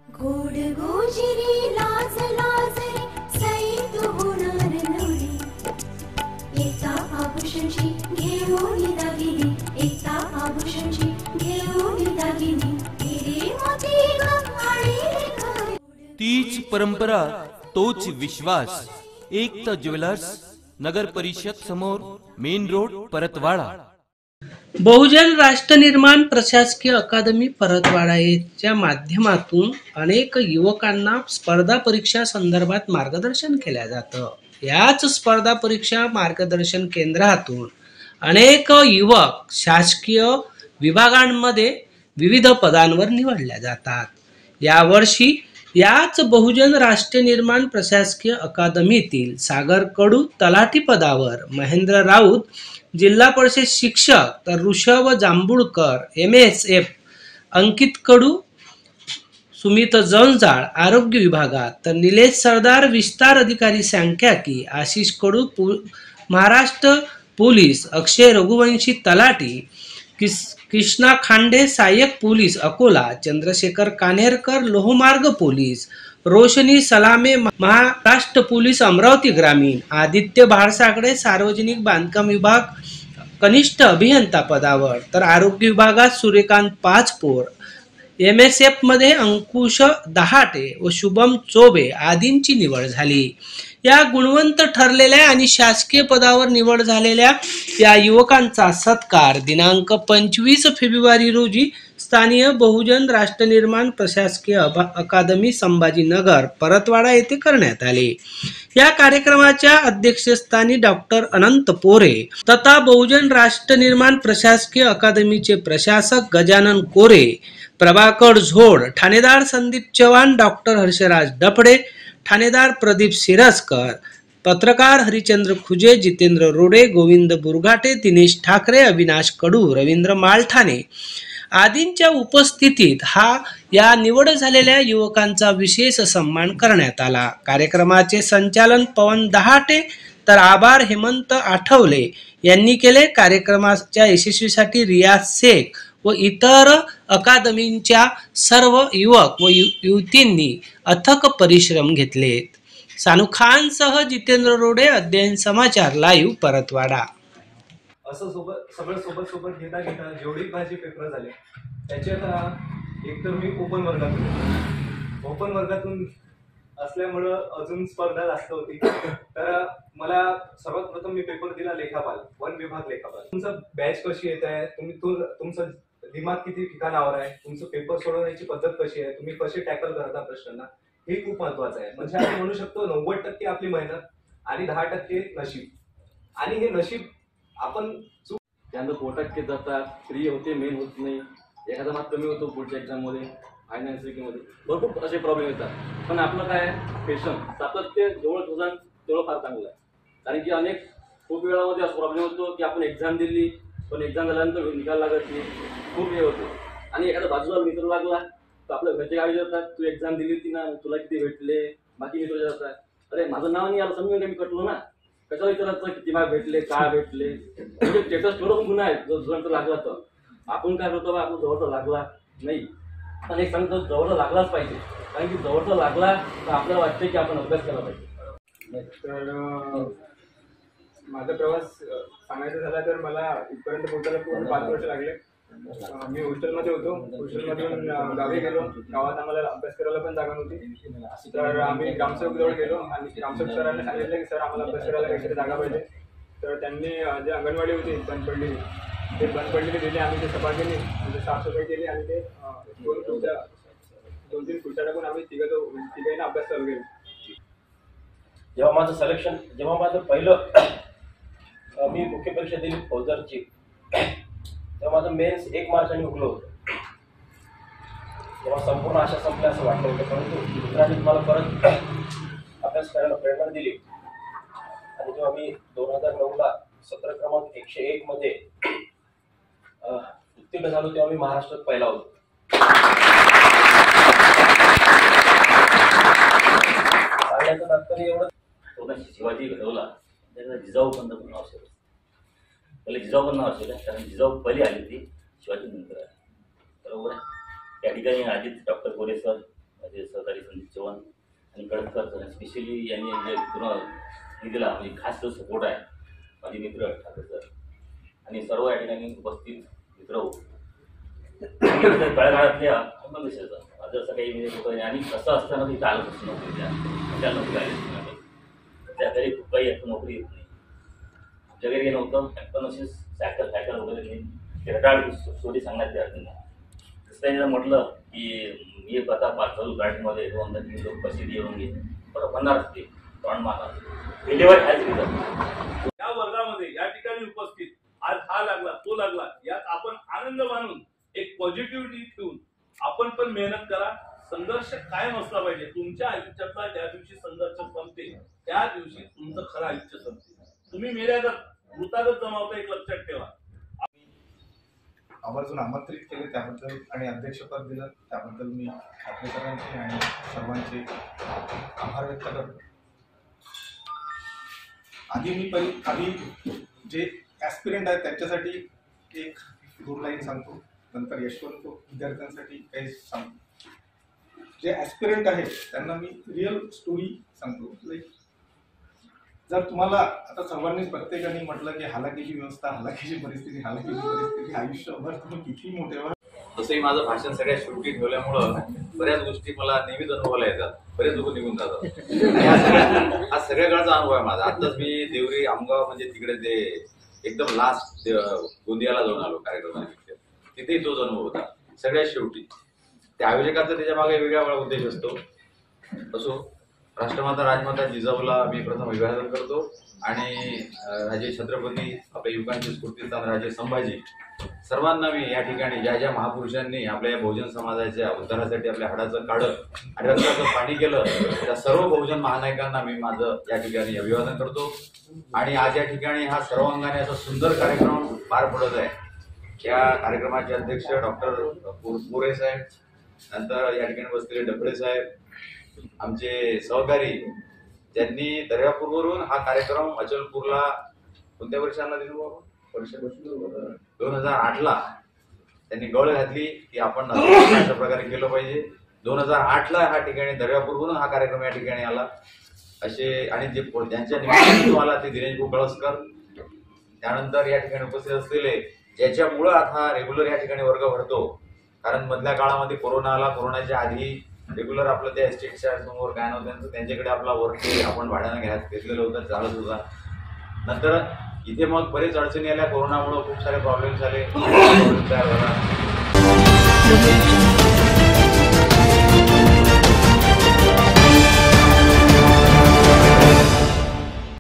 गोड गोजिरी लाज लाज रे सैत होणार नवरी एका आभूषणची घेऊन दागिनी एका आभूषणची घेऊन दागिनी हिरे मोती गंगाळी रे तीच परंपरा तोच विश्वास एकता ज्वेलर्स नगर परिषद समोर मेन रोड परतवाडा। बहुजन राष्ट्र निर्माण प्रशासकीय अकादमी परतवाडा याच्या माध्यमातून अनेक युवकांना स्पर्धा परीक्षा संदर्भात मार्गदर्शन केले जातं। याच स्पर्धा परीक्षा मार्गदर्शन केंद्रातून अनेक युवक शासकीय विभागांमध्ये विविध पदांवर निवडले जातात। यावर्षी याच बहुजन राष्ट्र निर्माण प्रशासकीय अकादमीतील सागर कडू तलाठी पदावर, महेंद्र राऊत जिल्हा परिषद शिक्षक तर ऋषभ जांभूळकर MSF, अंकित कडू सुमित जंजाळ आरोग्य विभागात तर निलेश सरदार विस्तार अधिकारी सांख्यिकी, आशिष कडू महाराष्ट्र पोलीस, अक्षय रघुवंशी तलाठी, कृष्णा खांडे सहाय्यक पोलीस अकोला, चंद्रशेखर कान्हेरकर लोहमार्ग पोलीस, रोशनी सलामे महाराष्ट्र पोलीस अमरावती ग्रामीण, आदित्य भारसागडे सार्वजनिक बांधकाम विभाग कनिष्ठ अभियंता पदावर तर आरोग्य विभागात सूर्यकांत पाचपोर, MSF मध्ये अंकुश दहाटे व शुभम चोबे आदींची निवड झाली। या गुणवंत ठरलेल्या आणि शासकीय पदावर निवड झालेल्या या युवकांचा सत्कार दिनांक 25 फेब्रुवारी रोजी स्थानीय बहुजन राष्ट्र निर्माण प्रशासकीय अकादमी संभाजीनगर परतवाडा येथे करण्यात आले। या कार्यक्रमाच्या अध्यक्षस्थानी डॉक्टर अनंत पोरे तथा बहुजन राष्ट्र निर्माण प्रशासकीय अकादमीचे प्रशासक गजानन कोरे, प्रभाकर झोड, ठाणेदार संदीप चव्हाण, डॉक्टर हर्षराज डफडे, ठाणेदार प्रदीप सिरस्कर, पत्रकार हरिचंद्र खुजे, जितेंद्र रोडे, गोविंद बुरघाटे, दिनेश ठाकरे, अविनाश कडू, रवींद्र मालठाणे आदींच्या उपस्थितीत या निवड झालेल्या युवकांचा विशेष सन्मान करण्यात आला। कार्यक्रमाचे संचालन पवन दहाटे तर आभार हेमंत आठवले यांनी केले। कार्यक्रमाच्या यशस्वीसाठी रियाज शेख व इतर अकादमीच्या सर्व युवक व युवतींनी अथक परिश्रम घेतलेत। सानू खान सह जितेंद्र रोडे, अध्ययन समाचार लाईव्ह परतवाडा। असं सगळं सोबत घेता जेवढी माझे पेपर झाले त्याच्यात एकतर मी ओपन वर्गातून असल्यामुळं अजून स्पर्धा जास्त होती। तर मला सर्वात प्रथम मी पेपर दिला लेखापाल, वन विभाग लेखापाल। तुमचं बॅच कशी येत आहे, तुमचं दिमाग किती ठिकाणावर आहे, तुमचं पेपर सोडवण्याची पद्धत कशी आहे, तुम्ही कसे टॅकल करता प्रश्नांना, हे खूप महत्वाचं आहे। म्हणजे आपण म्हणू शकतो 90% आपली मेहनत आणि 10% नशीब। आणि हे नशीब आपण त्यानंतर पोटात जातात, फ्री होते, मेन होत नाही, एखादा मार्क कमी होतो पुढच्या एक्झाममध्ये, फायनान्स मध्ये भरपूर असे प्रॉब्लेम येतात। पण आपलं काय पेशन्स, सातत्य जेवढं ठेवलं तेवढं फार चांगलं आहे। कारण की खूप वेळामध्ये असा प्रॉब्लेम होतो की आपण एक्झाम दिली पण एक्झाम झाल्यानंतर निकाल लागत नाही, खूप हे होते। आणि एखादा बाजूला मित्र लागला तर आपल्या घरचे गाडी जातात, तू एक्झाम दिली होती ना, तुला किती भेटले, बाकी मित्र जातात, अरे माझं नाव नाही आलं समजून मी कटलो ना, कशाला विचारायचं किती मार्क भेटले, काय भेटले, म्हणजे स्टेटस थोडं गुन्हा आहे। जो जवळ लागला तर आपण काय करतो, आपण जवळचा लागला नाही, पण एक सांगतो जवळचा लागलाच पाहिजे। कारण की जवळचा लागला तर आपल्याला वाटते की आपण अभ्यास केला पाहिजे। तर माझा प्रवास सांगायचा झाला तर मला इथपर्यंत पोहोचायला पूर्ण 5 वर्ष लागले। मी हॉस्टेलमध्ये होतो, हॉस्टेलमधून गावी गेलो, गावात आम्हाला अभ्यास करायला पण जागा नव्हती। तर आम्ही ग्रामसेवक जवळ गेलो आणि ग्रामसेवक सरांना सांगितलं की सर आम्हाला अभ्यास करायला काहीतरी जागा पाहिजे। तर त्यांनी जे अंगणवाडी होती बंद पडलेली, ते बंद पडलेली दिली, आम्ही ते सफा केली, म्हणजे साफसफाई केली आणि ते 2-3 खुर्च्या टाकून आम्ही तिघांना अभ्यास चालू केला। जेव्हा माझं पहिलं मी मुख्य परीक्षा दिली फौजदारची, तेव्हा माझं मेन्स 1 मार्काने हुकलं होतं। तेव्हा संपूर्ण आशा संपल्या असं वाटलं होतं, परंतु मित्रांनी मला परत अभ्यास करायला प्रेरणा दिली आणि जेव्हा मी 2009ला सत्र क्रमांक 101 मध्ये उत्तीर्ण झालो तेव्हा मी महाराष्ट्रात पहिला होतो। सांगण्याचं तात्पर्य एवढं, शिवाजी घडवला त्याला जिजाऊ पंत पण नाव असेल, पहिले जिजाऊ पण नाव असेल, कारण जिजाऊ पहिली आली ती शिवाजी नंतर आली, बरोबर आहे। त्या ठिकाणी आधीच डॉक्टर गोरे सर, ते सहकारी संदीप चव्हाण आणि कडककर सर, स्पेशली यांनी जे पूर्ण हे दिला म्हणजे खास जो सपोर्ट आहे माझे मित्र ठाकरे सर आणि सर्व या ठिकाणी उपस्थित मित्र हो तळागाळातल्या देशाचा जसं काही म्हणजे होतं आणि कसं असताना तिथं आलं कसं नोकरी त्या नोकरी आली त्या घरी खूप काही असं नोकरी येत नाही आमच्या घरी नव्हतं पण अशी सायकल वगैरे ते रटाळ स्टोरी सांगण्यात अर्थ नाही. तसं त्यांनी म्हटलं की मी आता चालू गाडीमध्ये 2-3 लोक कशी येऊन घे बरं म्हणणार ते तोंड मारणार डिलिव्हरी आहेच घेतात. या वर्गामध्ये या ठिकाणी उपस्थित आज हा लागला तो लागला यात आपण आनंद मानून एक पॉझिटिव्हिटी ठेवून आपण पण मेहनत करा. संघर्ष कायम असला पाहिजे. तुमच्या आयुष्यातला ज्या दिवशी संघर्ष संपते त्या दिवशी तुमचं खरं आयुष्य संपते. तुम्ही मेल्यागत मृतागत जमावता एक लक्षात ठेवा. आवर्जून आमंत्रित केले त्याबद्दल आणि अध्यक्षपद दिलं त्याबद्दल मी ठाकरे सरांचे आणि सर्वांचे आभार व्यक्त करतो. आधी जे ॲस्पिरंट आहेत त्यांच्यासाठी एक 2 लाईन सांगतो, नंतर यशवंत विद्यार्थ्यांसाठी काही सांगतो. जे ॲस्पिरंट आहेत त्यांना मी रिअल स्टोरी सांगतो. लाईक जर तुम्हाला आता सर्वांनीच प्रत्येकाने म्हटलं की हालाकीची परिस्थिती आयुष्यभर तुम्ही किती मोठे व्हा. तसंही माझं भाषण सगळ्यात शेवटी ठेवल्यामुळं बऱ्याच गोष्टी मला नेहमीच अनुभवायला येतात. बरेच लोक निघून जातात. हा सगळ्या काळाचा अनुभव आहे माझा. आताच मी देवरी आमगाव म्हणजे तिकडे ते एकदम लास्ट गोंदियाला जाऊन आलो कार्यक्रमानिमित्त. तिथेही तोच अनुभव होता सगळ्यात शेवटी. त्या आयोजकाचा त्याच्या मागे वेगळा उद्देश असतो. असो राष्ट्रमाता राजमाता जिजाऊला मी प्रथम अभिवादन करतो आणि राजे छत्रपती आपल्या युगांचे स्फूर्तिस्थान राजे संभाजी सर्वांना मी या ठिकाणी ज्या ज्या महापुरुषांनी आपल्या या बहुजन समाजाच्या उद्धारासाठी आपल्या हाडाचं काढं आणि रक्ताचं पाणी केलं त्या सर्व बहुजन महानायकांना मी माझं या ठिकाणी अभिवादन करतो. आणि आज या ठिकाणी हा सर्वांगाने असा सुंदर कार्यक्रम पार पडत आहे. या कार्यक्रमाचे अध्यक्ष डॉक्टर मोरे साहेब, नंतर या ठिकाणी बसलेले डबडे साहेब, आमचे सहकारी ज्यांनी दर्यापूरवरून हा कार्यक्रम अचलपूरला कोणत्या वर्षांना दिलो 2008ला त्यांनी गळ घातली की आपण अशा प्रकारे केलं पाहिजे. 2008ला हा ठिकाणी दर्यापूरवरून हा कार्यक्रम या ठिकाणी आला असे आणि जे ज्यांच्या निमित्ताने आला ते दिनेश भाऊ कळसकर, त्यानंतर या ठिकाणी उपस्थित असलेले ज्याच्यामुळं आता रेग्युलर या ठिकाणी वर्ग भरतो. कारण मधल्या काळामध्ये कोरोना आला, कोरोनाच्या आधी रेग्युलर आपलं त्या एस्टेटच्या समोर काय नव्हतं त्यांच्याकडे आपला वर्क आपण भाड्यानं घेतलेलं होतं, चालत होता. नंतर इथे मग बरेच अडचणी आल्या कोरोनामुळे, खूप सारे प्रॉब्लेम्स आले.